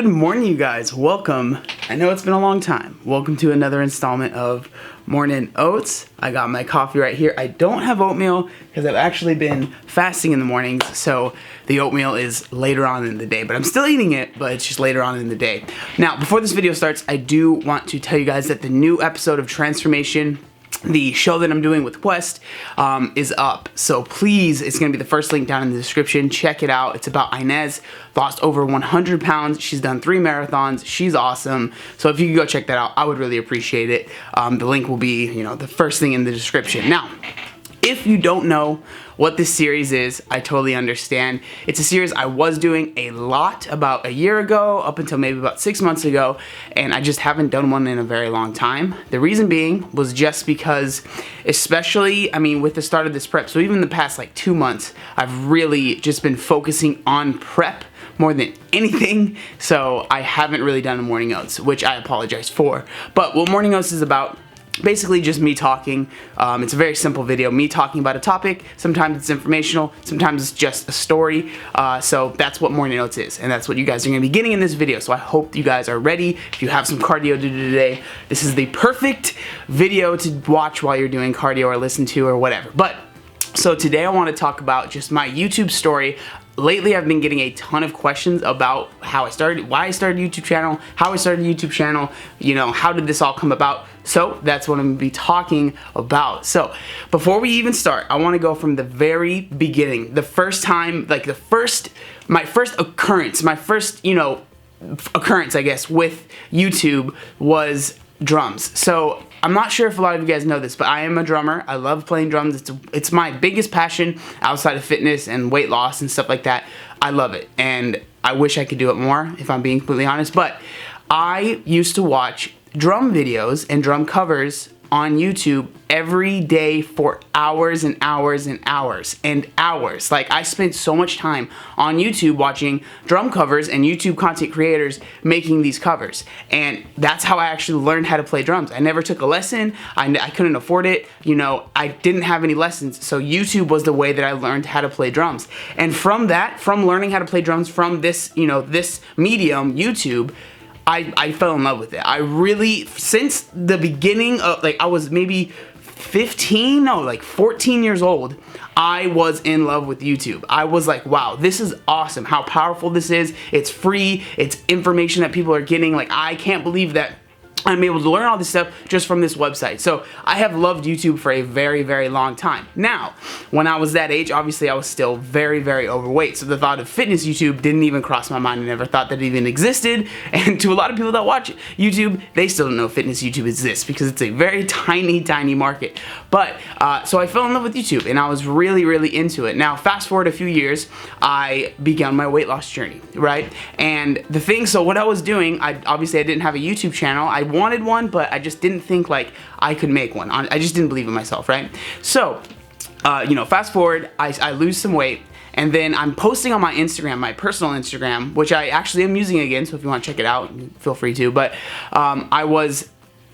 Good morning, you guys. Welcome. I know it's been a long time. Welcome to another installment of Mornin Oats. I got my coffee right here. I don't have oatmeal because I've actually been fasting in the mornings, so the oatmeal is later on in the day, but I'm still eating it, but it's just later on in the day. Now, before this video starts, I do want to tell you guys that the new episode of Transformation, the show that I'm doing with Quest, is up. So please, it's going to be the first link down in the description. Check it out. It's about Inez. Lost over 100 pounds. She's done 3 marathons. She's awesome. So if you could go check that out, I would really appreciate it. The link will be, the first thing in the description. Now, if you don't know what this series is, I totally understand. It's a series I was doing a lot about a year ago, up until maybe about 6 months ago, and I just haven't done one in a very long time. The reason being was just because, especially, with the start of this prep, so even the past like 2 months, I've really just been focusing on prep more than anything, so I haven't really done a Morning Oats, which I apologize for. But what Morning Oats is about, basically just me talking. It's a very simple video, me talking about a topic. Sometimes it's informational, sometimes it's just a story. So that's what Morning Oats is, and that's what you guys are going to be getting in this video. So I hope you guys are ready. If you have some cardio to do today, this is the perfect video to watch while you're doing cardio or listen to or whatever. But so today I want to talk about just my YouTube story. Lately, I've been getting a ton of questions about how I started, why I started a YouTube channel, how I started a YouTube channel, how did this all come about? So that's what I'm going to be talking about. So before we even start, I want to go from the very beginning. The first time, my first occurrence, I guess, with YouTube was drums. So I'm not sure if a lot of you guys know this, but I am a drummer. I love playing drums. It's my biggest passion outside of fitness and weight loss and stuff like that. I love it, and I wish I could do it more, if I'm being completely honest. But I used to watch drum videos and drum covers on YouTube every day for hours and hours and hours and hours. Like, I spent so much time on YouTube watching drum covers and YouTube content creators making these covers, and that's how I actually learned how to play drums. I never took a lesson. I couldn't afford it. I didn't have any lessons, so YouTube was the way that I learned how to play drums. And from learning how to play drums from this, this medium, YouTube, I fell in love with it. I really, since the beginning of, I was maybe 14 years old, I was in love with YouTube. I was like, wow, this is awesome. How powerful this is. It's free. It's information that people are getting. I can't believe that I'm able to learn all this stuff just from this website. So I have loved YouTube for a very, very long time. Now, when I was that age, obviously I was still very, very overweight. So the thought of fitness YouTube didn't even cross my mind. I never thought that it even existed. And to a lot of people that watch YouTube, they still don't know fitness YouTube exists because it's a very tiny, tiny market. But so I fell in love with YouTube, and I was really, really into it. Now, fast forward a few years, I began my weight loss journey, right? And so what I was doing, obviously I didn't have a YouTube channel. I wanted one, but I just didn't think I could make one. I just didn't believe in myself, right? So, fast forward, I lose some weight, and then I'm posting on my Instagram, my personal Instagram, which I actually am using again, so if you want to check it out, feel free to. But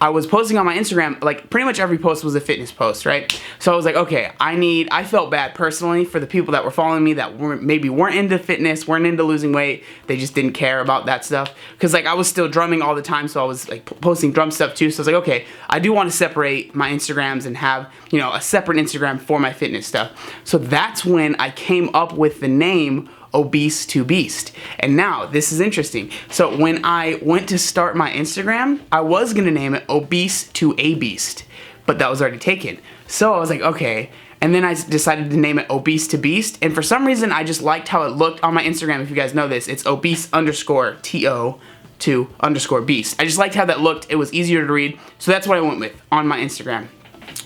I was posting on my Instagram, pretty much every post was a fitness post, right? So I was like, okay, I felt bad personally for the people that were following me that maybe weren't into fitness, weren't into losing weight. They just didn't care about that stuff. Because I was still drumming all the time, so I was posting drum stuff too. So I was like, okay, I do want to separate my Instagrams and have, a separate Instagram for my fitness stuff. So that's when I came up with the name Obesetobeast. And now this is interesting. So when I went to start my Instagram, I was gonna name it Obesetobeast, but that was already taken. So I was like, okay. And then I decided to name it Obesetobeast. And for some reason, I just liked how it looked on my Instagram. If you guys know this, it's obese_TO_beast. I just liked how that looked. It was easier to read. So that's what I went with on my Instagram.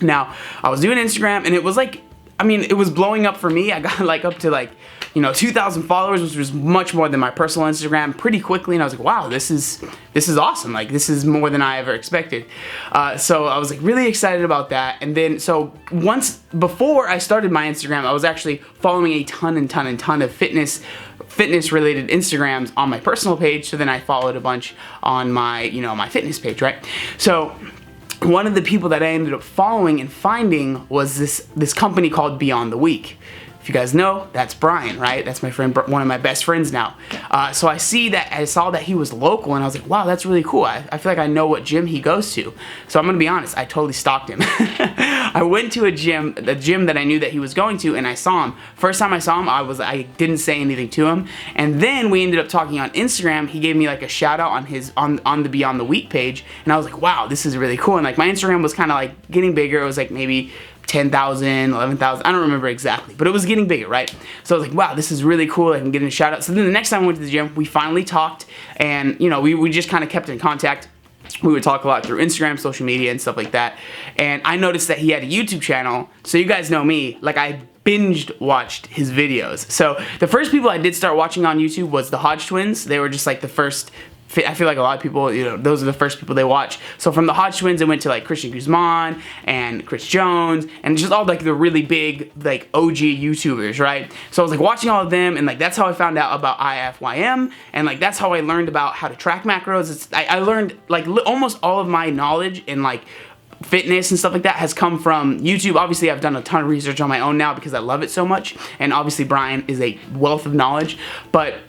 Now, I was doing Instagram, and it was it was blowing up for me. I got up to 2,000 followers, which was much more than my personal Instagram pretty quickly, and I was like, wow, this is awesome. This is more than I ever expected. So I was really excited about that. And then, so before I started my Instagram, I was actually following a ton of fitness related Instagrams on my personal page. So then I followed a bunch on my, my fitness page, right? So one of the people that I ended up following and finding was this company called Beyond the Week. If you guys know, that's Brian, right? That's my friend, one of my best friends now. So I saw that he was local, and I was like, wow, that's really cool. I feel like I know what gym he goes to. So I'm gonna be honest, I totally stalked him. I went to the gym that I knew that he was going to, and I saw him. First time I saw him, I didn't say anything to him, and then we ended up talking on Instagram. He gave me like a shout out on the Beyond the Week page, and I was like, wow, this is really cool. And like my Instagram was kind of like getting bigger. It was like maybe 10,000, 11,000, I don't remember exactly, but it was getting bigger, right? So I was like, wow, this is really cool, I can get a shout out. So then the next time I went to the gym, we finally talked, and you know, we just kind of kept in contact. We would talk a lot through Instagram, social media, and stuff like that. And I noticed that he had a YouTube channel, so you guys know me, like I binged watched his videos. So the first people I did start watching on YouTube was the Hodge twins. They were just like the first, I feel like a lot of people, you know, those are the first people they watch. So from the Hodge twins, it went to like Christian Guzman and Chris Jones and just all like the really big like OG YouTubers, right? So I was like watching all of them, and like that's how I found out about IFYM, and like that's how I learned about how to track macros. I learned like almost all of my knowledge in like fitness and stuff like that has come from YouTube. Obviously, I've done a ton of research on my own now because I love it so much, and obviously Brian is a wealth of knowledge, but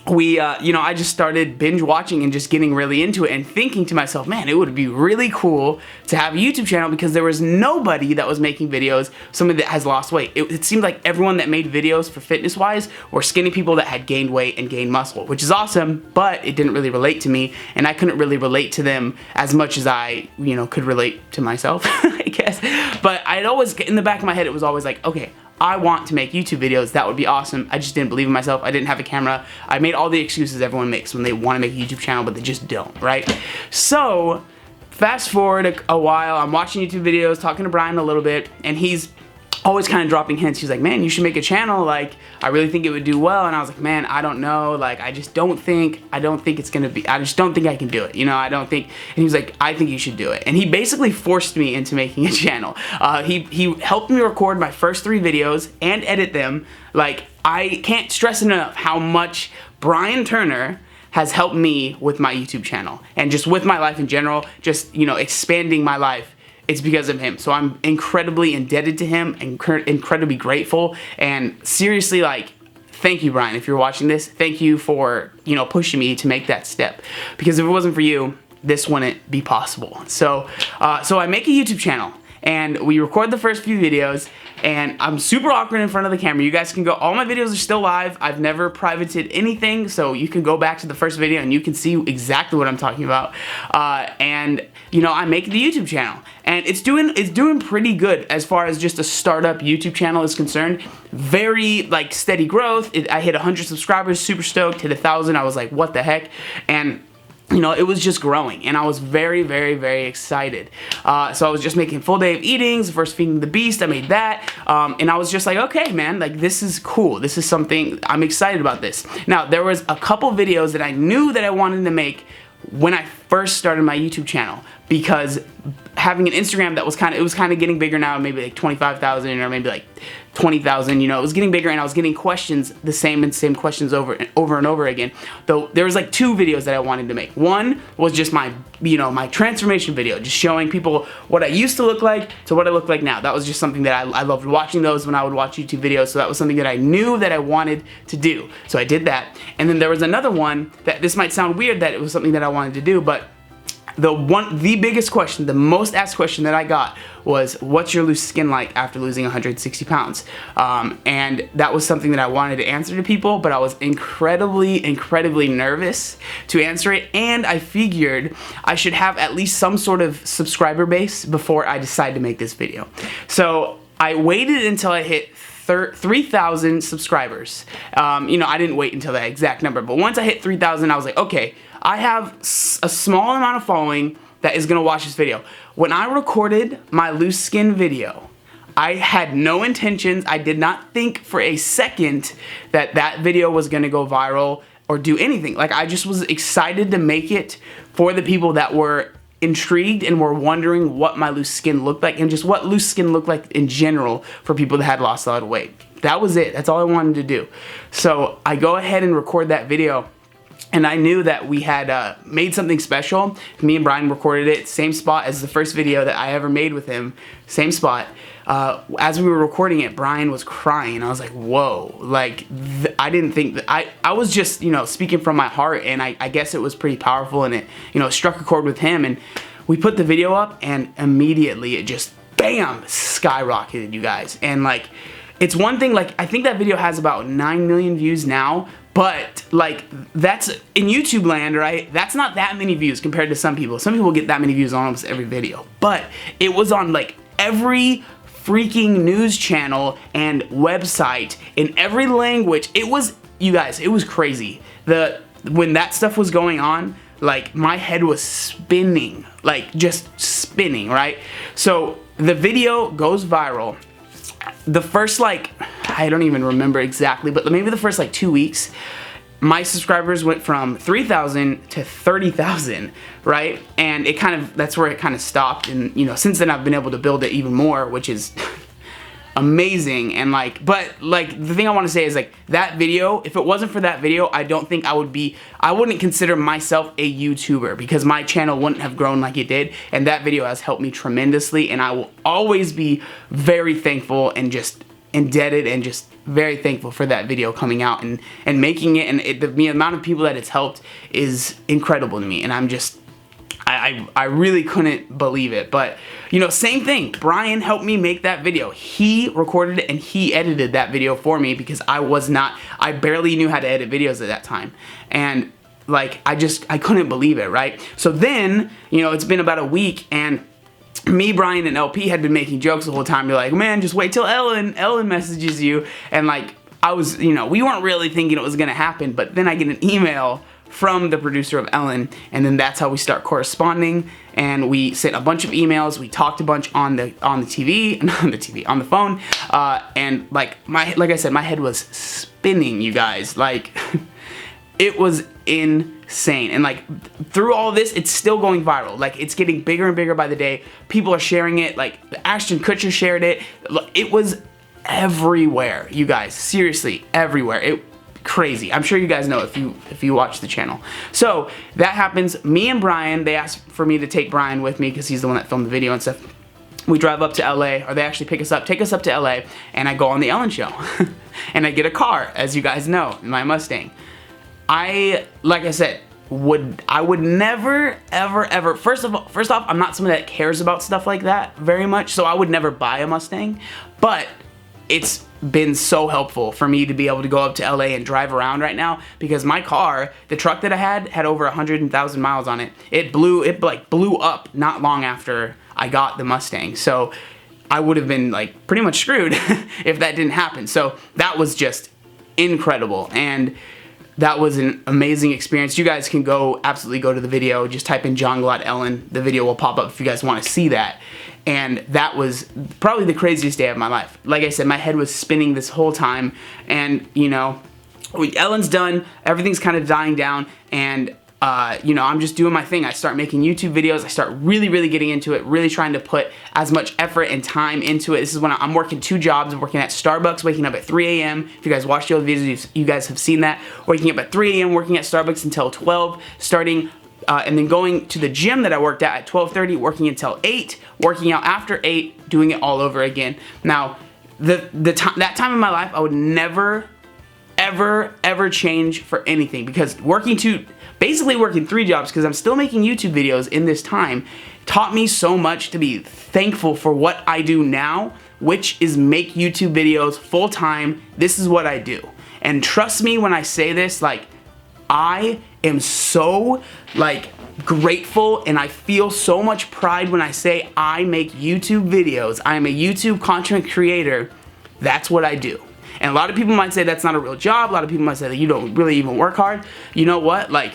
you know, I just started binge watching and just getting really into it and thinking to myself, man, it would be really cool to have a YouTube channel, because there was nobody that was making videos, somebody that has lost weight. It seemed like everyone that made videos for fitness wise were skinny people that had gained weight and gained muscle, which is awesome, but it didn't really relate to me, and I couldn't really relate to them as much as I, you know, could relate to myself, I guess. But I'd always, in the back of my head, it was always like, okay, I want to make YouTube videos. That would be awesome. I just didn't believe in myself. I didn't have a camera. I made all the excuses everyone makes when they want to make a YouTube channel, but they just don't, right? So fast forward a while, I'm watching YouTube videos, talking to Brian a little bit, and he's always kind of dropping hints. He's like, man, you should make a channel, like I really think it would do well. And I was like, man, I don't know, like I just don't think it's gonna be, I just don't think I can do it, you know, I don't think. And he was like, I think you should do it. And he basically forced me into making a channel. He helped me record my first 3 videos and edit them. Like, I can't stress enough how much Brian Turner has helped me with my YouTube channel and just with my life in general, just, you know, expanding my life. It's because of him. So I'm incredibly indebted to him, incredibly grateful, and seriously, like, thank you, Brian, if you're watching this. Thank you for, you know, pushing me to make that step, because if it wasn't for you, this wouldn't be possible. So I make a YouTube channel, and we record the first few videos, and I'm super awkward in front of the camera. You guys can go, all my videos are still live. I've never privated anything, so you can go back to the first video and you can see exactly what I'm talking about. And you know, I make the YouTube channel, and it's doing pretty good as far as just a startup YouTube channel is concerned. Very like steady growth. I hit 100 subscribers, super stoked. Hit 1,000. I was like, what the heck? And you know, it was just growing, and I was very, very, very excited. So I was just making full day of eatings, first feeding the beast, I made that, and I was just like, okay, man, like this is cool. This is something, I'm excited about this. Now, there was a couple videos that I knew that I wanted to make when I first started my YouTube channel, because having an Instagram that was kind of getting bigger now, maybe like 25,000 or maybe like 20,000, you know, it was getting bigger, and I was getting questions, the same questions over and over again. Though there was like 2 videos that I wanted to make. One was just my, you know, my transformation video, just showing people what I used to look like to what I look like now. That was just something that I loved watching those when I would watch YouTube videos, so that was something that I knew that I wanted to do. So I did that. And then there was another one that, this might sound weird that it was something that I wanted to do, but the biggest question, the most asked question that I got was, what's your loose skin like after losing 160 pounds? And that was something that I wanted to answer to people, but I was incredibly nervous to answer it, and I figured I should have at least some sort of subscriber base before I decide to make this video. So I waited until I hit 3,000 subscribers. You know, I didn't wait until that exact number, but once I hit 3,000, I was like, okay, I have a small amount of following that is gonna watch this video. When I recorded my loose skin video, I had no intentions, I did not think for a second that that video was gonna go viral or do anything. Like, I just was excited to make it for the people that were intrigued and were wondering what my loose skin looked like, and just what loose skin looked like in general for people that had lost a lot of weight. That was it. That's all I wanted to do. So I go ahead and record that video, and I knew that we had made something special. Me and Brian recorded it, same spot as the first video that I ever made with him, same spot. As we were recording it, Brian was crying. I was like, whoa, like, I didn't think that, I was just, you know, speaking from my heart, and I guess it was pretty powerful, and it, you know, struck a chord with him, and we put the video up, and immediately it just, bam, skyrocketed, you guys. And like, it's one thing, like, I think that video has about 9 million views now, but like, that's in YouTube land, right? That's not that many views compared to some people. Some people get that many views on almost every video, but it was on like every freaking news channel and website in every language. It was, you guys, it was crazy. When that stuff was going on, like, my head was spinning, like, just spinning, right? So the video goes viral. The first, like, I don't even remember exactly, but maybe the first like 2 weeks, my subscribers went from 3,000 to 30,000, right? And it kind of, that's where it kind of stopped. And, you know, since then I've been able to build it even more, which is amazing. And like, but like, the thing I want to say is like, that video, if it wasn't for that video, I don't think I wouldn't consider myself a YouTuber, because my channel wouldn't have grown like it did. And that video has helped me tremendously, and I will always be very thankful and just indebted and just very thankful for that video coming out and making it. And the amount of people that it's helped is incredible to me, and I'm just, I really couldn't believe it. But, you know, same thing, Brian helped me make that video. He recorded it and he edited that video for me, because I barely knew how to edit videos at that time. And like, I couldn't believe it, right? So then, you know, it's been about a week, and me, Brian, and LP had been making jokes the whole time. You're like, man, just wait till Ellen messages you. And like, I was, you know, we weren't really thinking it was gonna happen, but then I get an email from the producer of Ellen, and then that's how we start corresponding. And we sent a bunch of emails, we talked a bunch on the TV, on the phone, and like I said, my head was spinning, you guys. Like, it was insane. And like, through all this, it's still going viral. Like, it's getting bigger and bigger by the day. People are sharing it. Like, Ashton Kutcher shared it. It was everywhere, you guys. Seriously, everywhere. Crazy. I'm sure you guys know if you watch the channel. So that happens. Me and Brian, they asked for me to take Brian with me because he's the one that filmed the video and stuff. We drive up to LA, or they actually take us up to LA, and I go on the Ellen show. And I get a car, as you guys know, my Mustang. Like I said, I would never, ever, first off, I'm not someone that cares about stuff like that very much, so I would never buy a Mustang, but it's been so helpful for me to be able to go up to LA and drive around right now, because my car, the truck that I had over 100,000 miles on it. It blew up not long after I got the Mustang. So I would have been like pretty much screwed if that didn't happen. So that was just incredible, and that was an amazing experience. You guys can absolutely go to the video. Just type in John Glaude Ellen. The video will pop up if you guys want to see that. And that was probably the craziest day of my life. Like I said, my head was spinning this whole time. And, you know, Ellen's done. Everything's kind of dying down. And, you know, I'm just doing my thing. I start making YouTube videos. I start really getting into it, really trying to put as much effort and time into it. This is when I'm working 2 jobs. I'm working at Starbucks, waking up at 3 a.m. If you guys watch the old videos, you guys have seen that. Waking up at 3 a.m., working at Starbucks until 12, starting, and then going to the gym that I worked at 12:30, working until 8, working out after 8, doing it all over again. Now, that time in my life, I would never, ever change for anything, because basically working 3 jobs, because I'm still making YouTube videos in this time, taught me so much to be thankful for what I do now, which is make YouTube videos full time. This is what I do. And trust me when I say this, like, I am so, like, grateful, and I feel so much pride when I say I make YouTube videos. I am a YouTube content creator. That's what I do. And a lot of people might say that's not a real job. A lot of people might say that you don't really even work hard. You know what? Like,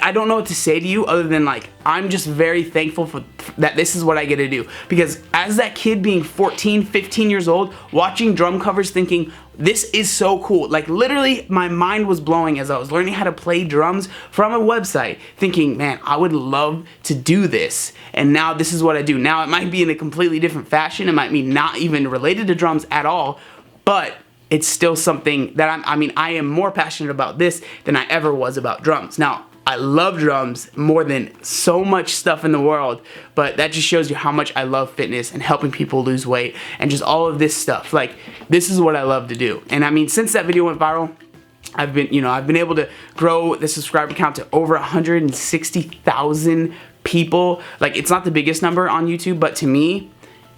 I don't know what to say to you other than, like, I'm just very thankful for that this is what I get to do. Because as that kid being 14, 15 years old, watching drum covers thinking, this is so cool. Like, literally, my mind was blowing as I was learning how to play drums from a website, thinking, man, I would love to do this. And now this is what I do. Now, it might be in a completely different fashion. It might be not even related to drums at all. But it's still something that I am more passionate about this than I ever was about drums. Now, I love drums more than so much stuff in the world, but that just shows you how much I love fitness and helping people lose weight and just all of this stuff. Like, this is what I love to do. And I mean, since that video went viral, I've been able to grow the subscriber count to over 160,000 people. Like, it's not the biggest number on YouTube, but to me,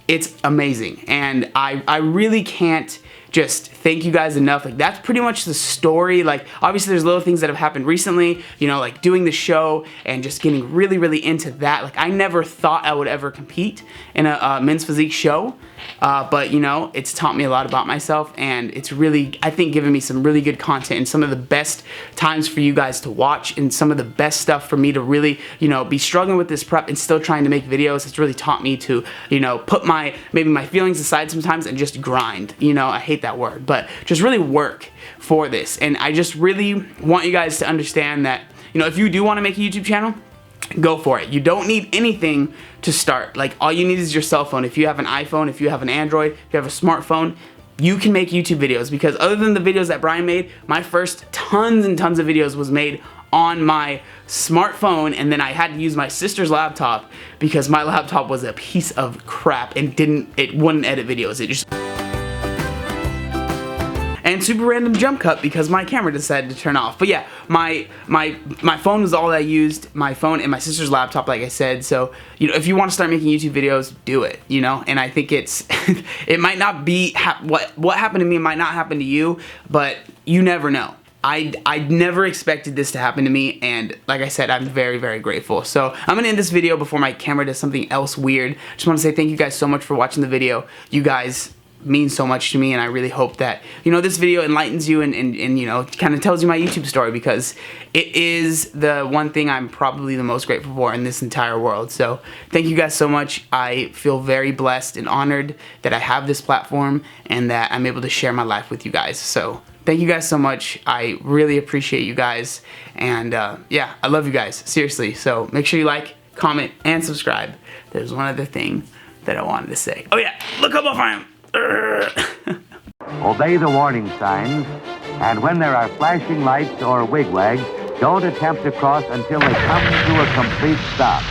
it's amazing. And I really can't just thank you guys enough. Like, that's pretty much the story. Like, obviously there's little things that have happened recently, you know, like doing the show and just getting really, really into that. Like, I never thought I would ever compete in a men's physique show. But you know, it's taught me a lot about myself, and it's really, I think, given me some really good content and some of the best times for you guys to watch, and some of the best stuff for me to really, you know, be struggling with this prep and still trying to make videos. It's really taught me to, you know, put maybe my feelings aside sometimes and just grind. You know, I hate that word, but just really work for this. And I just really want you guys to understand that, you know, if you do want to make a YouTube channel, go for it. You don't need anything to start. Like, all you need is your cell phone. If you have an iPhone, if you have an Android, if you have a smartphone, you can make YouTube videos. Because other than the videos that Brian made, my first tons and tons of videos was made on my smartphone, and then I had to use my sister's laptop because my laptop was a piece of crap and it wouldn't edit videos. It just... And super random jump cut because my camera decided to turn off. But yeah, my phone was all I used, my phone and my sister's laptop, like I said. So, you know, if you want to start making YouTube videos, do it, you know. And I think it's, it might not be, what happened to me might not happen to you, but you never know. I never expected this to happen to me, and like I said, I'm very, very grateful. So I'm gonna end this video before my camera does something else weird. Just want to say thank you guys so much for watching the video. You guys mean so much to me, and I really hope that, you know, this video enlightens you and you know, kind of tells you my YouTube story, because it is the one thing I'm probably the most grateful for in this entire world. So thank you guys so much. I feel very blessed and honored that I have this platform and that I'm able to share my life with you guys. So thank you guys so much. I really appreciate you guys, and yeah, I love you guys, seriously. So make sure you like, comment, and subscribe. There's one other thing that I wanted to say. Oh yeah, look how buff I am. Obey the warning signs, and when there are flashing lights or wigwags, don't attempt to cross until they come to a complete stop.